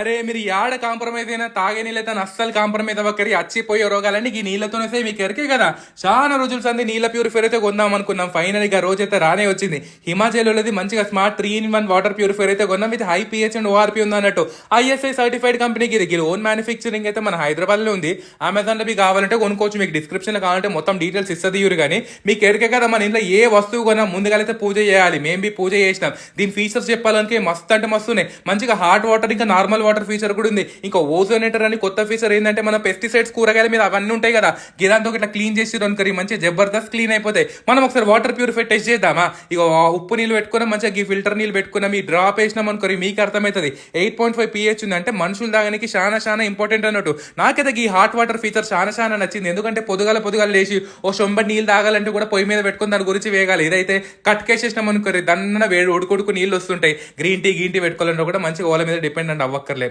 అరే మీరు యాడ కాంప్రమైజ్ అయినా తాగే నీళ్ళతో అస్సలు కాంప్రమైజ్ అవ్వకరి అచ్చిపోయే రోగాలన్నీ ఈ నీళ్ళతోనే మీకు ఎరికే కదా. చాలా రోజుల సంది నీళ్ళ ప్యూరిఫైర్ అయితే కొందాం అనుకున్నాం. ఫైనల్ గా రోజైతే రానే వచ్చింది. హిమాచల్లోది మంచిగా స్మార్ట్ 3-in-1 వాటర్ ప్యూరిఫైర్ అయితే కొన్నాం. With high pH and ORP ఉంది అన్నట్టు. ఐఎస్ఐ సర్టిఫైడ్ కంపెనీకి ఇది ఓన్ మ్యానుఫ్యాక్చరింగ్ అయితే మన హైదరాబాద్ లో ఉంది. అమెజాన్ లో మీకు కావాలంటే కొనుక్కోవచ్చు. మీకు డిస్క్రిప్షన్ లో కావాలంటే మొత్తం డీటెయిల్స్ ఇస్తుంది ఇవ్వరు. కానీ మీకు ఎరికే కదా మన ఇంట్లో ఏ వస్తువు కొన్నా ముందుగా అయితే పూజ చేయాలి. మేము బి పూజ చేసినాం. దీని ఫీచర్స్ చెప్పాలంటే మస్తు అంటే మస్తు ఉన్నాయి. మంచిగా హాట్ వాటర్ ఇంకా నార్మల్ వాటర్ ఫీచర్ కూడా ఉంది. ఇంకా ఓజోనేటర్ అని కొత్త ఫీచర్ ఏంటంటే మన పెస్టిసైడ్స్ కూరగాయల మీద అవన్నీ ఉంటాయి కదా, గిరాంతో ఇట్లా క్లీన్ చేసి అనుకరి మంచిగా జబర్దస్త్ క్లీన్ అయిపోతాయి. మనం ఒకసారి వాటర్ ప్యూరిఫై టెస్ట్ చేద్దామా? ఇక ఉప్పు నీళ్ళు పెట్టుకున్నాం, మంచిగా ఫిల్టర్ నీళ్ళు పెట్టుకున్నాం, ఈ డ్రాప్ వేసినాం అనుకోరి మీకు అర్థమవుతుంది. 8.5 pH ఉంది అంటే మనుషులు తాగడానికి చాలా ఇంపార్టెంట్ అన్నట్టు. నాకైతే ఈ హాట్ వాటర్ ఫీచర్ చాలా నచ్చింది. ఎందుకంటే పొద్దుగాల లేచి ఓ సొంబడి నీళ్ళు తాగాలంటే కూడా పొయ్యి మీద పెట్టుకుని దాని గురించి వేగాలి. ఇదైతే కట్కేసేసినాం అనుకోరి దన్న వేడి ఉడుకుడుకు నీళ్ళు వస్తుంటాయి. గ్రీన్ టీ పెట్టుకోవాలంటే కూడా మంచిగా ఓల మీద డిపెండ్ అవ్వక్కర్లే.